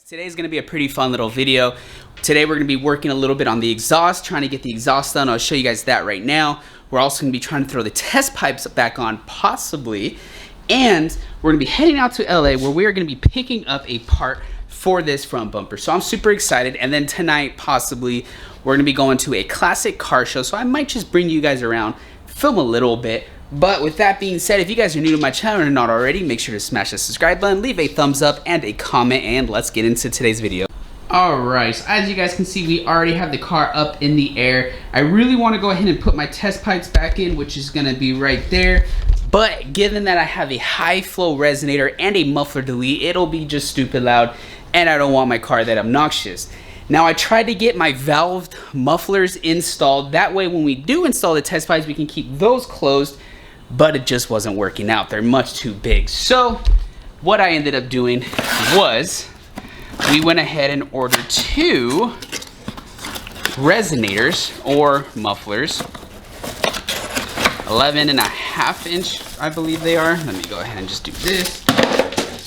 Today's gonna be a pretty fun little video. Today we're gonna be working a little bit on the exhaust, trying to get the exhaust done. I'll show you guys that right now. We're also gonna be trying to throw the test pipes back on, possibly. And we're gonna be heading out to LA where we are gonna be picking up a part for this front bumper. So I'm super excited. And then tonight, possibly, we're gonna be going to a classic car show. So I might just bring you guys around, film a little bit. But with that being said, if you guys are new to my channel and not already, make sure to smash the subscribe button, leave a thumbs up and a comment, and let's get into today's video. Alright, so as you guys can see, we already have the car up in the air. I really want to go ahead and put my test pipes back in, which is going to be right there. But given that I have a high flow resonator and a muffler delete, it'll be just stupid loud, and I don't want my car that obnoxious. Now I tried to get my valved mufflers installed. That way when we do install the test pipes, we can keep those closed. But it just wasn't working out. They're much too big. So what I ended up doing was we went ahead and ordered two resonators or mufflers, 11.5 inch, I believe they are. Let me go ahead and just do this.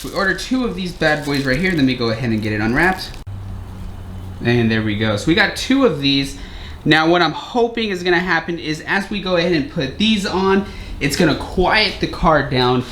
So we ordered two of these bad boys right here. Let me go ahead and get it unwrapped. And there we go. So we got two of these. Now what I'm hoping is gonna happen is as we go ahead and put these on, it's gonna quiet the car down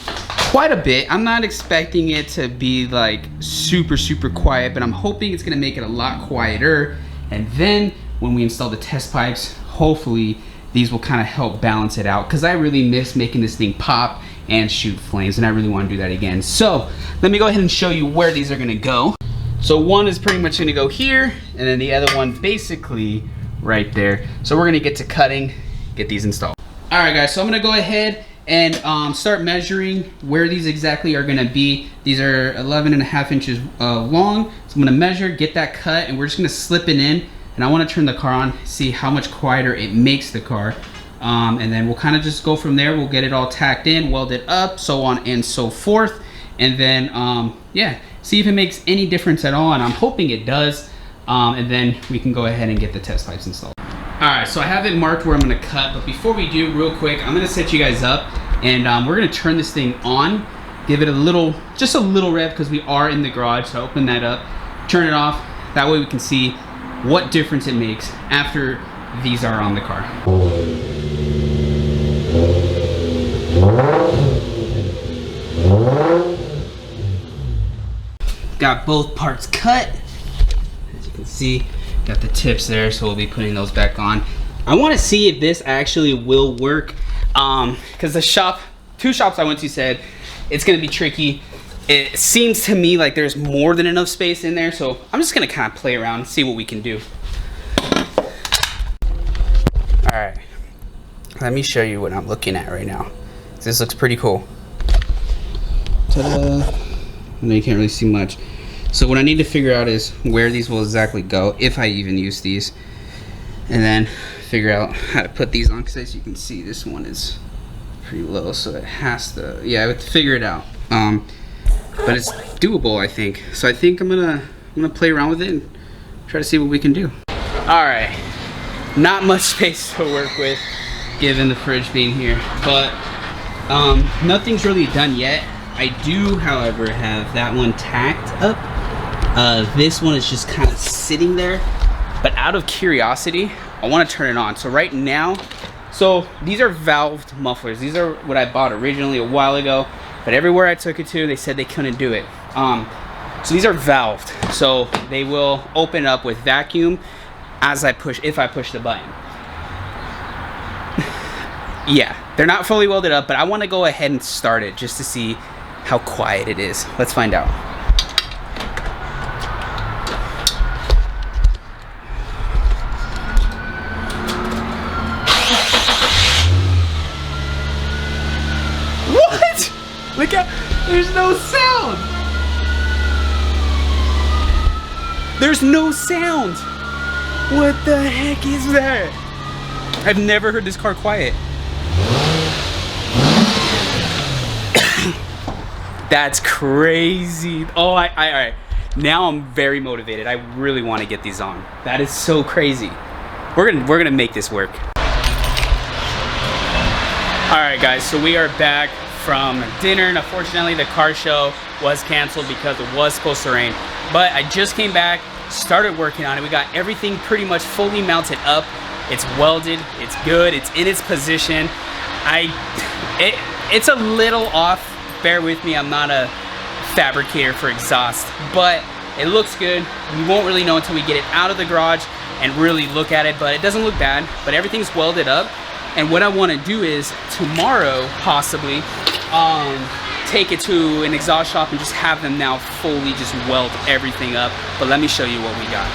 quite a bit. I'm not expecting it to be like super quiet, but I'm hoping it's gonna make it a lot quieter. And then when we install the test pipes, hopefully these will kind of help balance it out, because I really miss making this thing pop and shoot flames, and I really want to do that again. So let me go ahead and show you where these are gonna go. So one is pretty much gonna go here, and then the other one basically right there. So we're gonna get to cutting, get these installed. All right guys, so I'm gonna go ahead and start measuring where these exactly are gonna be. These are 11.5 inches long. So I'm gonna measure, get that cut, and we're just gonna slip it in. And I wanna turn the car on, see how much quieter it makes the car. And then we'll kind of just go from there. We'll get it all tacked in, welded up, so on and so forth. And then, yeah, see if it makes any difference at all. And I'm hoping it does. And then we can go ahead and get the test pipes installed. All right, so I have it marked where I'm gonna cut, but before we do, real quick, I'm gonna set you guys up, and we're gonna turn this thing on, give it a little, just a little rev, because we are in the garage, so open that up, turn it off, that way we can see what difference it makes after these are on the car. Got both parts cut, as you can see. Got the tips there, so we'll be putting those back on. I want to see if this actually will work, because the two shops I went to said it's going to be tricky. It seems to me like there's more than enough space in there, so I'm just going to kind of play around and see what we can do. All right, let me show you what I'm looking at right now. This looks pretty cool. Ta-da! I know you can't really see much. So what I need to figure out is where these will exactly go, if I even use these, and then figure out how to put these on, because as you can see, this one is pretty low, so it has to, yeah, I have to figure it out. But it's doable, I think. So I think I'm gonna play around with it and try to see what we can do. All right, not much space to work with, given the fridge being here, but nothing's really done yet. I do, however, have that one tacked up. This one is just kind of sitting there, but out of curiosity, I want to turn it on. So right now, so these are valved mufflers. These are what I bought originally a while ago, but everywhere I took it to, they said they couldn't do it. So these are valved, so they will open up with vacuum as I push, if I push the button. Yeah, they're not fully welded up, but I want to go ahead and start it just to see how quiet it is. Let's find out. What? Look at, there's no sound. There's no sound. What the heck is that? I've never heard this car quiet. That's crazy. Oh, all right. Now I'm very motivated. I really want to get these on. That is so crazy. We're gonna make this work. All right, guys. So we are back from dinner, and unfortunately the car show was canceled because it was supposed to rain. But I just came back, started working on it. We got everything pretty much fully mounted up. It's welded, it's good, it's in its position. It's a little off, bear with me, I'm not a fabricator for exhaust, but it looks good. We won't really know until we get it out of the garage and really look at it, but it doesn't look bad, but everything's welded up. And what I want to do is tomorrow, possibly, take it to an exhaust shop and just have them now fully just weld everything up. But let me show you what we got.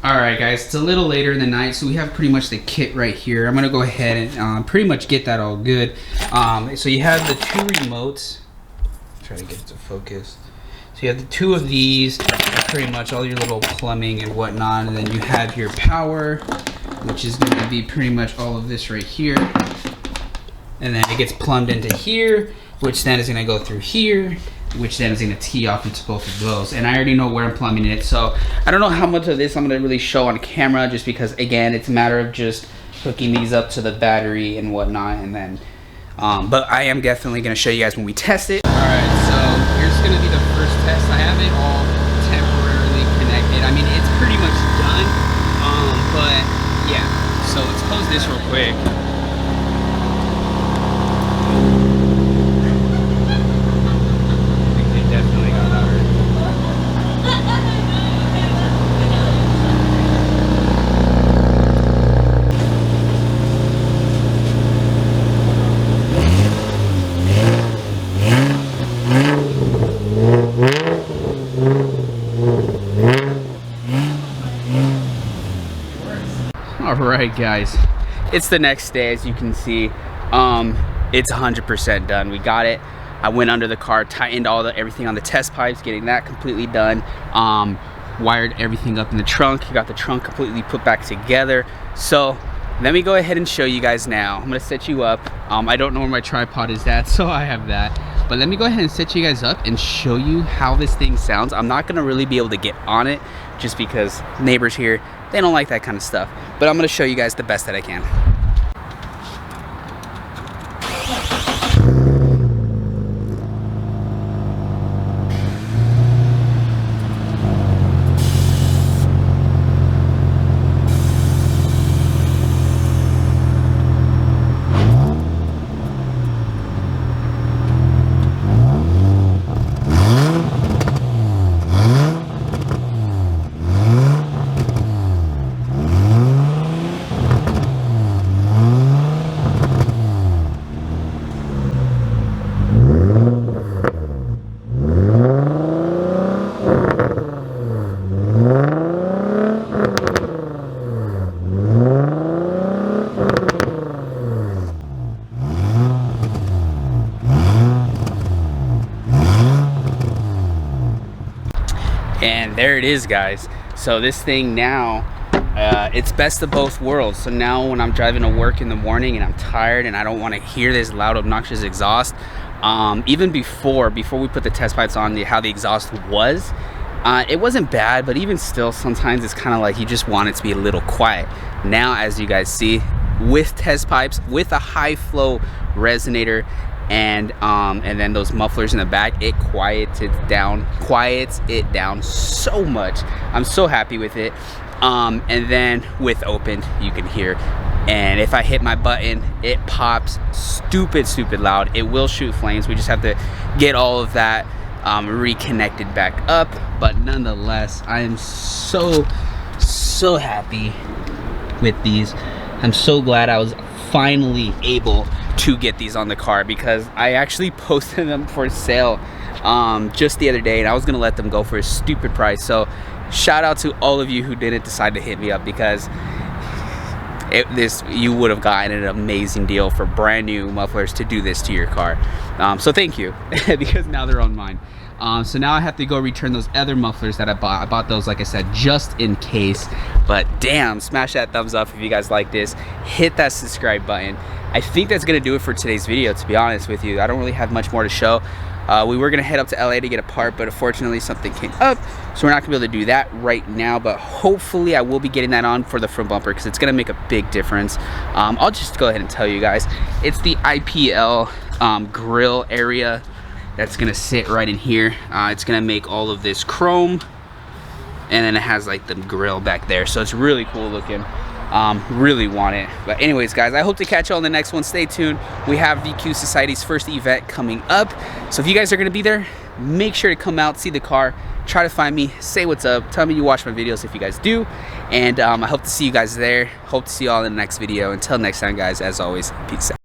Alright guys, it's a little later in the night, so we have pretty much the kit right here. I'm going to go ahead and pretty much get that all good. So you have the two remotes. Try to get it to focus. So you have the two of these, pretty much all your little plumbing and whatnot, and then you have your power, which is going to be pretty much all of this right here. And then it gets plumbed into here, which then is going to go through here, which then is going to tee off into both of those. And I already know where I'm plumbing it, so I don't know how much of this I'm going to really show on camera, just because again it's a matter of just hooking these up to the battery and whatnot, and then but I am definitely going to show you guys when we test it. Alright, so here's going to be the first test. I have it all temporarily connected. I mean, it's pretty much done, but yeah, so let's close this real quick. Alright guys, it's the next day. As you can see, it's 100% done. We got it. I went under the car, tightened everything on the test pipes, getting that completely done. Wired everything up in the trunk, got the trunk completely put back together. So let me go ahead and show you guys now. I'm gonna set you up. I don't know where my tripod is at, so I have that. But let me go ahead and set you guys up and show you how this thing sounds. I'm not gonna really be able to get on it just because neighbors here, they don't like that kind of stuff. But I'm gonna show you guys the best that I can. And there it is, guys. So this thing now, it's best of both worlds. So now when I'm driving to work in the morning and I'm tired and I don't want to hear this loud obnoxious exhaust, even before we put the test pipes on, how the exhaust was, it wasn't bad, but even still sometimes it's kind of like you just want it to be a little quiet. Now, as you guys see, with test pipes, with a high flow resonator, and then those mufflers in the back, it quiets it down so much. I'm so happy with it. And then with opened, you can hear and if I hit my button, it pops stupid loud. It will shoot flames. We just have to get all of that reconnected back up. But nonetheless, I am so happy with these. I'm so glad I was finally able to get these on the car, because I actually posted them for sale just the other day, and I was gonna let them go for a stupid price. So shout out to all of you who didn't decide to hit me up, because you would have gotten an amazing deal for brand new mufflers to do this to your car. So thank you, because now they're on mine. So now I have to go return those other mufflers that I bought. I bought those, like I said, just in case. But damn, smash that thumbs up if you guys like this. Hit that subscribe button. I think that's gonna do it for today's video, to be honest with you. I don't really have much more to show. We were gonna head up to LA to get a part, but unfortunately something came up, so we're not gonna be able to do that right now. But hopefully I will be getting that on for the front bumper, because it's gonna make a big difference. I'll just go ahead and tell you guys, it's the IPL grill area that's gonna sit right in here. It's gonna make all of this chrome, and then it has like the grill back there, so it's really cool looking. Really want it. But anyways, guys, I hope to catch you all in the next one. Stay tuned. We have VQ Society's first event coming up, so if you guys are going to be there, make sure to come out, see the car, try to find me, say what's up, tell me you watch my videos if you guys do, and I hope to see you guys there. Hope to see you all in the next video. Until next time, guys, as always, peace out.